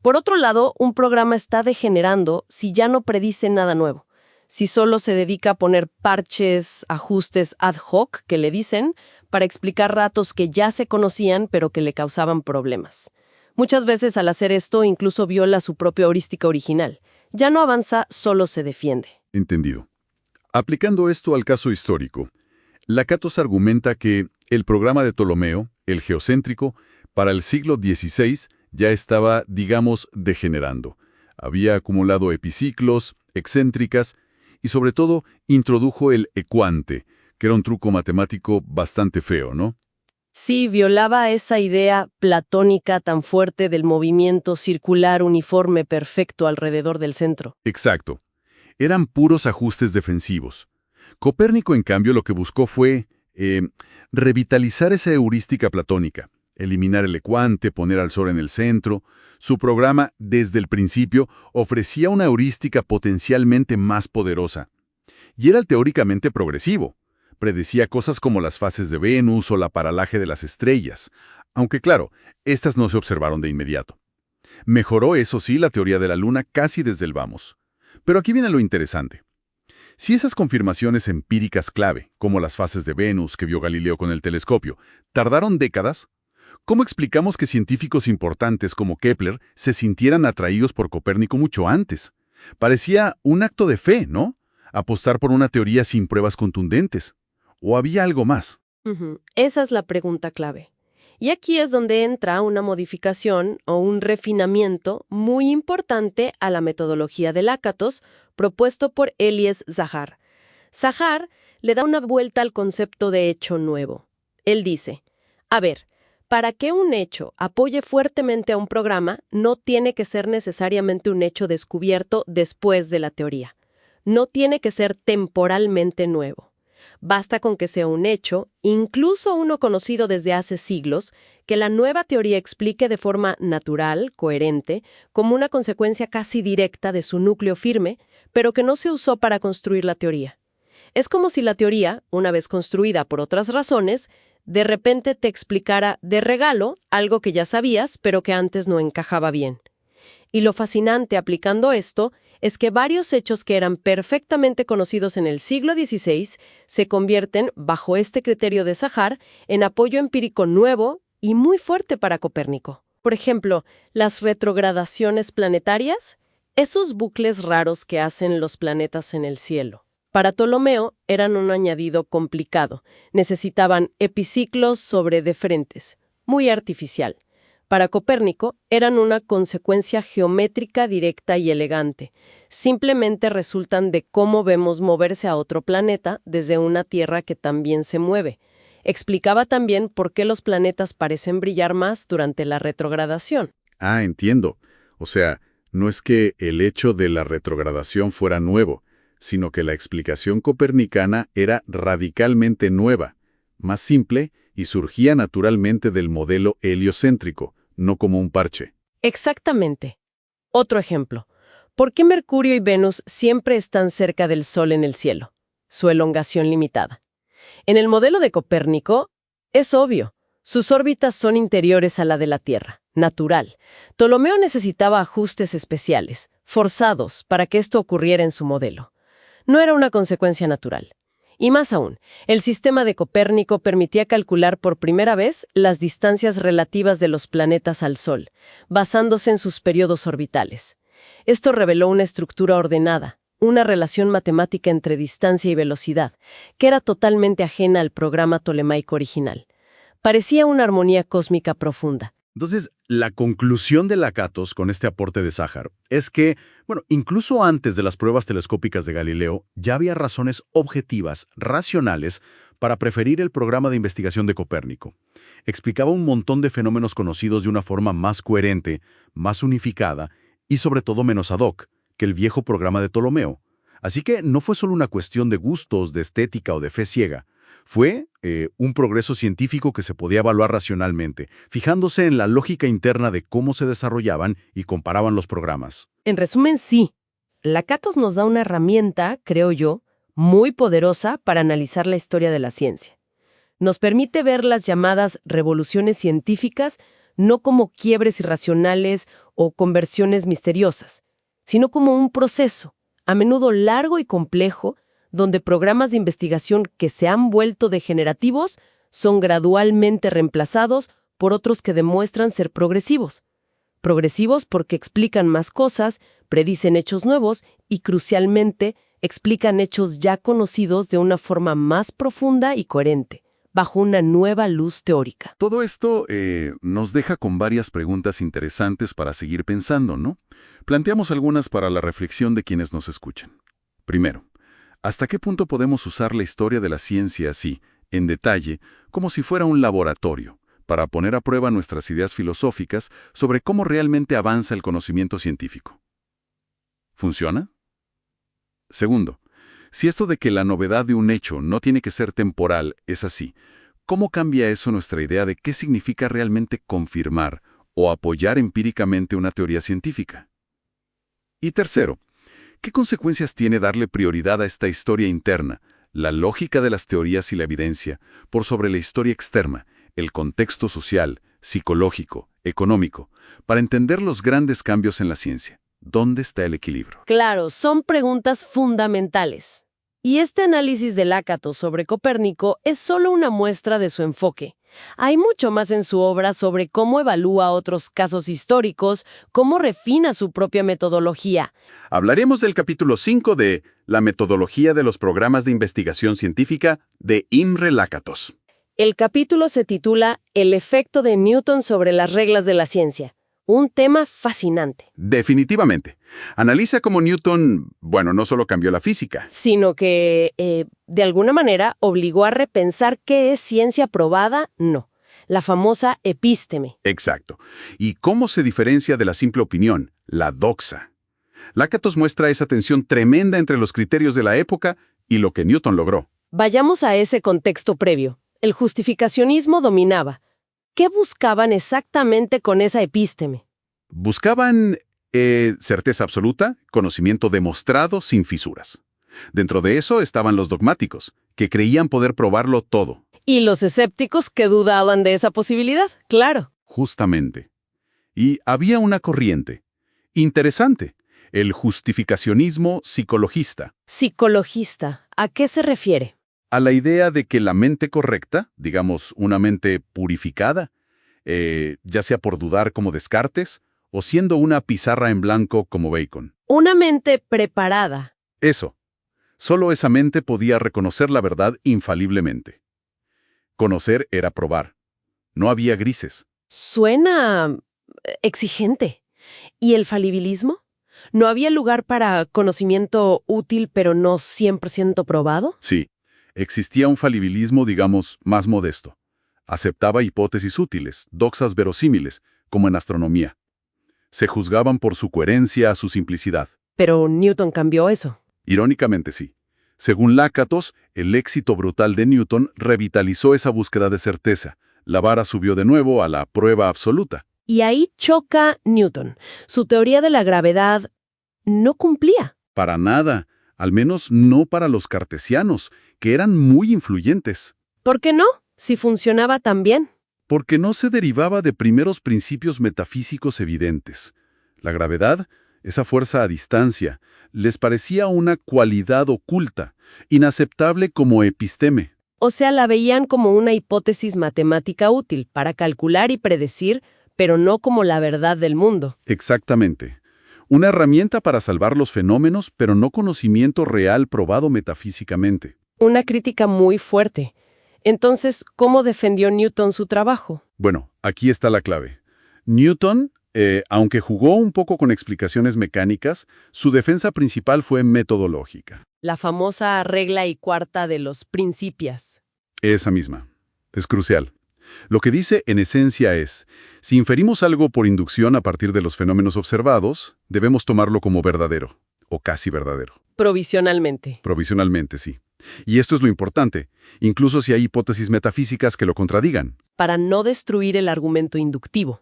Por otro lado, un programa está degenerando si ya no predice nada nuevo, si solo se dedica a poner parches, ajustes ad hoc, que le dicen, para explicar datos que ya se conocían pero que le causaban problemas. Muchas veces al hacer esto incluso viola su propia heurística original. Ya no avanza, solo se defiende. Entendido. Aplicando esto al caso histórico, Lakatos argumenta que el programa de Ptolomeo, el geocéntrico, para el siglo XVI ya estaba, digamos, degenerando. Había acumulado epiciclos, excéntricas y, sobre todo, introdujo el ecuante, que era un truco matemático bastante feo, ¿no? Sí, violaba esa idea platónica tan fuerte del movimiento circular uniforme perfecto alrededor del centro. Exacto. Eran puros ajustes defensivos. Copérnico, en cambio, lo que buscó fue revitalizar esa heurística platónica, eliminar el ecuante, poner al Sol en el centro. Su programa, desde el principio, ofrecía una heurística potencialmente más poderosa. Y era teóricamente progresivo. Predecía cosas como las fases de Venus o la paralaje de las estrellas, aunque claro, estas no se observaron de inmediato. Mejoró, eso sí, la teoría de la Luna casi desde el vamos. Pero aquí viene lo interesante. Si esas confirmaciones empíricas clave, como las fases de Venus que vio Galileo con el telescopio, tardaron décadas, ¿cómo explicamos que científicos importantes como Kepler se sintieran atraídos por Copérnico mucho antes? Parecía un acto de fe, ¿no? Apostar por una teoría sin pruebas contundentes. ¿O había algo más? Esa es la pregunta clave. Y aquí es donde entra una modificación o un refinamiento muy importante a la metodología de Lakatos propuesto por Elias Zahar. Zahar le da una vuelta al concepto de hecho nuevo. Él dice, a ver, para que un hecho apoye fuertemente a un programa, no tiene que ser necesariamente un hecho descubierto después de la teoría. No tiene que ser temporalmente nuevo. Basta con que sea un hecho, incluso uno conocido desde hace siglos, que la nueva teoría explique de forma natural, coherente, como una consecuencia casi directa de su núcleo firme, pero que no se usó para construir la teoría. Es como si la teoría, una vez construida por otras razones, de repente te explicara de regalo algo que ya sabías, pero que antes no encajaba bien. Y lo fascinante aplicando esto es que varios hechos que eran perfectamente conocidos en el siglo XVI se convierten, bajo este criterio de Zahar, en apoyo empírico nuevo y muy fuerte para Copérnico. Por ejemplo, las retrogradaciones planetarias, esos bucles raros que hacen los planetas en el cielo. Para Ptolomeo eran un añadido complicado. Necesitaban epiciclos sobre deferentes, muy artificial. Para Copérnico, eran una consecuencia geométrica directa y elegante. Simplemente resultan de cómo vemos moverse a otro planeta desde una Tierra que también se mueve. Explicaba también por qué los planetas parecen brillar más durante la retrogradación. Ah, entiendo. O sea, no es que el hecho de la retrogradación fuera nuevo, sino que la explicación copernicana era radicalmente nueva, más simple y surgía naturalmente del modelo heliocéntrico, no como un parche. Exactamente. Otro ejemplo. ¿Por qué Mercurio y Venus siempre están cerca del Sol en el cielo? Su elongación limitada. En el modelo de Copérnico, es obvio. Sus órbitas son interiores a la de la Tierra, natural. Ptolomeo necesitaba ajustes especiales, forzados, para que esto ocurriera en su modelo. No era una consecuencia natural. Y más aún, el sistema de Copérnico permitía calcular por primera vez las distancias relativas de los planetas al Sol, basándose en sus periodos orbitales. Esto reveló una estructura ordenada, una relación matemática entre distancia y velocidad, que era totalmente ajena al programa tolemaico original. Parecía una armonía cósmica profunda. Entonces, La conclusión de Lakatos con este aporte de Sáhar es que, incluso antes de las pruebas telescópicas de Galileo, ya había razones objetivas, racionales, para preferir el programa de investigación de Copérnico. Explicaba un montón de fenómenos conocidos de una forma más coherente, más unificada y sobre todo menos ad hoc que el viejo programa de Ptolomeo. Así que no fue solo una cuestión de gustos, de estética o de fe ciega. Fue un progreso científico que se podía evaluar racionalmente, fijándose en la lógica interna de cómo se desarrollaban y comparaban los programas. En resumen, sí. Lakatos nos da una herramienta, creo yo, muy poderosa para analizar la historia de la ciencia. Nos permite ver las llamadas revoluciones científicas no como quiebres irracionales o conversiones misteriosas, sino como un proceso, a menudo largo y complejo, donde programas de investigación que se han vuelto degenerativos son gradualmente reemplazados por otros que demuestran ser progresivos. Progresivos porque explican más cosas, predicen hechos nuevos y, crucialmente, explican hechos ya conocidos de una forma más profunda y coherente, bajo una nueva luz teórica. Todo esto nos deja con varias preguntas interesantes para seguir pensando, ¿no? Planteamos algunas para la reflexión de quienes nos escuchan. Primero, ¿hasta qué punto podemos usar la historia de la ciencia así, en detalle, como si fuera un laboratorio, para poner a prueba nuestras ideas filosóficas sobre cómo realmente avanza el conocimiento científico? ¿Funciona? Segundo, si esto de que la novedad de un hecho no tiene que ser temporal es así, ¿cómo cambia eso nuestra idea de qué significa realmente confirmar o apoyar empíricamente una teoría científica? Y tercero, ¿qué consecuencias tiene darle prioridad a esta historia interna, la lógica de las teorías y la evidencia, por sobre la historia externa, el contexto social, psicológico, económico, para entender los grandes cambios en la ciencia? ¿Dónde está el equilibrio? Claro, son preguntas fundamentales. Y este análisis de Lakatos sobre Copérnico es solo una muestra de su enfoque. Hay mucho más en su obra sobre cómo evalúa otros casos históricos, cómo refina su propia metodología. Hablaremos del capítulo 5 de La metodología de los programas de investigación científica de Imre Lakatos. El capítulo se titula El efecto de Newton sobre las reglas de la ciencia. Un tema fascinante. Definitivamente. Analiza cómo Newton, no solo cambió la física, Sino que, de alguna manera, obligó a repensar qué es ciencia probada, no. La famosa epísteme. exacto, y cómo se diferencia de la simple opinión, la doxa. Lakatos muestra esa tensión tremenda entre los criterios de la época y lo que Newton logró. Vayamos a ese contexto previo. El justificacionismo dominaba. ¿Qué buscaban exactamente con esa epísteme? Buscaban certeza absoluta, conocimiento demostrado sin fisuras. Dentro de eso estaban los dogmáticos, que creían poder probarlo todo. Y los escépticos que dudaban de esa posibilidad, claro. Justamente. Y había una corriente interesante, el justificacionismo psicologista, Psicologista, ¿a qué se refiere? a la idea de que la mente correcta, digamos una mente purificada, ya sea por dudar como Descartes o siendo una pizarra en blanco como Bacon. Una mente preparada. Eso. Solo esa mente podía reconocer la verdad infaliblemente. Conocer era probar. No había grises. Suena exigente. ¿Y el falibilismo? ¿No había lugar para conocimiento útil pero no 100% probado? Sí, existía un falibilismo, digamos, más modesto. Aceptaba hipótesis útiles, doxas verosímiles, como en astronomía. Se juzgaban por su coherencia, su simplicidad. Pero Newton cambió eso. Irónicamente sí. Según Lakatos, el éxito brutal de Newton revitalizó esa búsqueda de certeza. La vara subió de nuevo a la prueba absoluta. Y ahí choca Newton. Su teoría de la gravedad no cumplía. Para nada, al menos no para los cartesianos, que eran muy influyentes. ¿Por qué no? Si funcionaba tan bien. Porque no se derivaba de primeros principios metafísicos evidentes. La gravedad, esa fuerza a distancia, les parecía una cualidad oculta, inaceptable como episteme. O sea, la veían como una hipótesis matemática útil para calcular y predecir, pero no como la verdad del mundo. Exactamente. Una herramienta para salvar los fenómenos, pero no conocimiento real probado metafísicamente. Una crítica muy fuerte. Entonces, ¿cómo defendió Newton su trabajo? Bueno, aquí está la clave. Newton, aunque jugó un poco con explicaciones mecánicas, su defensa principal fue metodológica. La famosa regla y cuarta de los principios. Esa misma. Es crucial. Lo que dice en esencia es, si inferimos algo por inducción a partir de los fenómenos observados, debemos tomarlo como verdadero, o casi verdadero. Provisionalmente. Provisionalmente, sí. Y esto es lo importante, incluso si hay hipótesis metafísicas que lo contradigan. Para no destruir el argumento inductivo.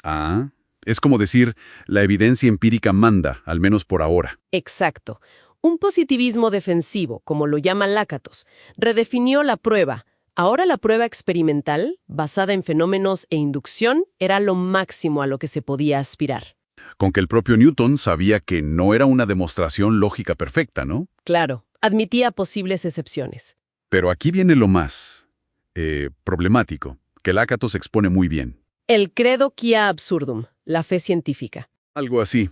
Ah, es como decir, la evidencia empírica manda, al menos por ahora. Exacto. Un positivismo defensivo, como lo llama Lakatos, redefinió la prueba. Ahora la prueba experimental, basada en fenómenos e inducción, era lo máximo a lo que se podía aspirar. Con que el propio Newton sabía que no era una demostración lógica perfecta, ¿no? Claro, admitía posibles excepciones. Pero aquí viene lo más problemático, que Lakatos expone muy bien. El credo quia absurdum, la fe científica. Algo así.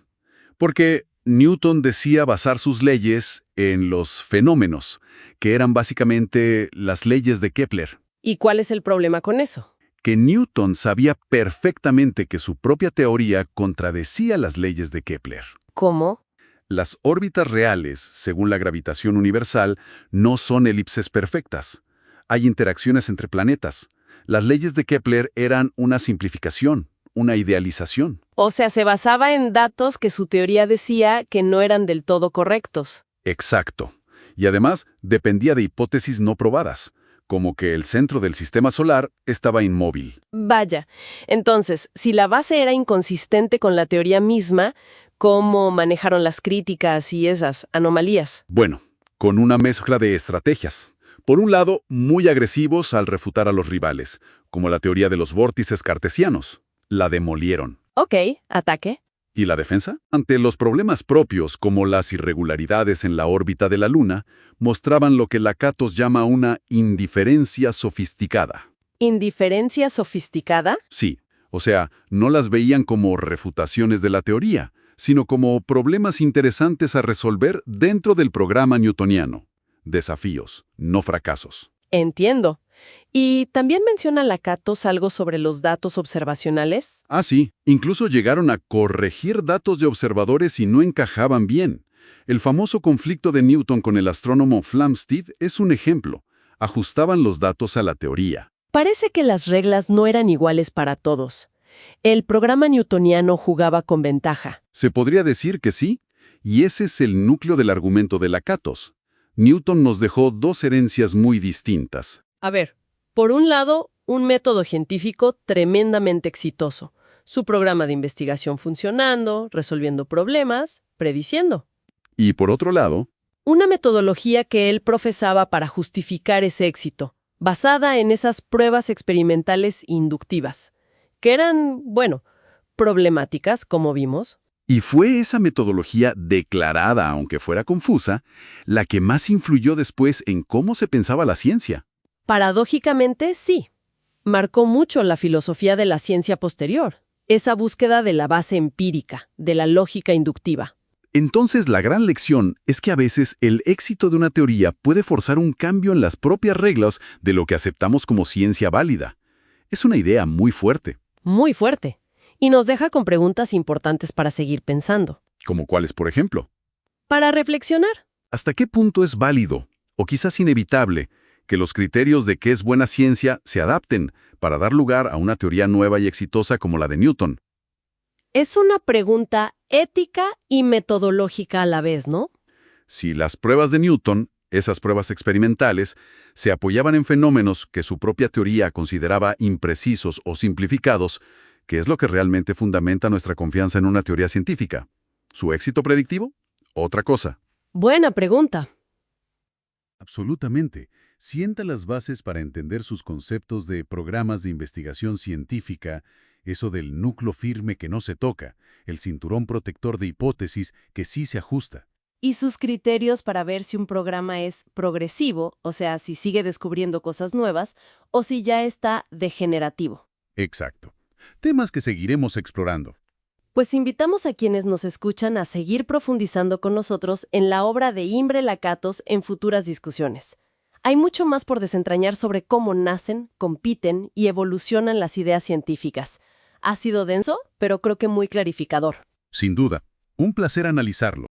Porque Newton decía basar sus leyes en los fenómenos, que eran básicamente las leyes de Kepler. ¿Y cuál es el problema con eso? Que Newton sabía perfectamente que su propia teoría contradecía las leyes de Kepler. ¿Cómo? Las órbitas reales, según la gravitación universal, no son elipses perfectas. Hay interacciones entre planetas. Las leyes de Kepler eran una simplificación, una idealización. O sea, se basaba en datos que su teoría decía que no eran del todo correctos. Exacto. Y además dependía de hipótesis no probadas, como que el centro del sistema solar estaba inmóvil. Vaya, entonces, si la base era inconsistente con la teoría misma, ¿cómo manejaron las críticas y esas anomalías? Bueno, con una mezcla de estrategias. Por un lado, muy agresivos al refutar a los rivales, como la teoría de los vórtices cartesianos. La demolieron. Ok, ataque. ¿Y la defensa? Ante los problemas propios, como las irregularidades en la órbita de la Luna, mostraban lo que Lakatos llama una indiferencia sofisticada. ¿Indiferencia sofisticada? Sí, o sea, no las veían como refutaciones de la teoría, sino como problemas interesantes a resolver dentro del programa newtoniano. Desafíos, no fracasos. Entiendo. ¿Y también menciona Lakatos algo sobre los datos observacionales? Ah, sí, incluso llegaron a corregir datos de observadores si no encajaban bien. El famoso conflicto de Newton con el astrónomo Flamsteed es un ejemplo. Ajustaban los datos a la teoría. Parece que las reglas no eran iguales para todos. El programa newtoniano jugaba con ventaja. Se podría decir que sí, y ese es el núcleo del argumento de Lakatos. Newton nos dejó dos herencias muy distintas. A ver, por un lado, un método científico tremendamente exitoso. Su programa de investigación funcionando, resolviendo problemas, prediciendo. Y por otro lado, Una metodología que él profesaba para justificar ese éxito, basada en esas pruebas experimentales inductivas, que eran, bueno, problemáticas, como vimos. y fue esa metodología declarada, aunque fuera confusa, la que más influyó después en cómo se pensaba la ciencia. Paradójicamente, sí. Marcó mucho la filosofía de la ciencia posterior, esa búsqueda de la base empírica, de la lógica inductiva. Entonces, la gran lección es que a veces el éxito de una teoría puede forzar un cambio en las propias reglas de lo que aceptamos como ciencia válida. Es una idea muy fuerte. Muy fuerte. Y nos deja con preguntas importantes para seguir pensando. ¿Como cuáles, por ejemplo? Para reflexionar. ¿Hasta qué punto es válido, o quizás inevitable, que los criterios de qué es buena ciencia se adapten para dar lugar a una teoría nueva y exitosa como la de Newton? Es una pregunta ética y metodológica a la vez, ¿no? Si las pruebas de Newton, esas pruebas experimentales, se apoyaban en fenómenos que su propia teoría consideraba imprecisos o simplificados, ¿qué es lo que realmente fundamenta nuestra confianza en una teoría científica? ¿Su éxito predictivo? Otra cosa. Buena pregunta. Absolutamente. Sienta las bases para entender sus conceptos de programas de investigación científica, eso del núcleo firme que no se toca, el cinturón protector de hipótesis que sí se ajusta. Y sus criterios para ver si un programa es progresivo, o sea, si sigue descubriendo cosas nuevas, o si ya está degenerativo. Exacto. Temas que seguiremos explorando. Pues invitamos a quienes nos escuchan a seguir profundizando con nosotros en la obra de Imre Lakatos en futuras discusiones. Hay mucho más por desentrañar sobre cómo nacen, compiten y evolucionan las ideas científicas. Ha sido denso, pero creo que muy clarificador. Sin duda, un placer analizarlo.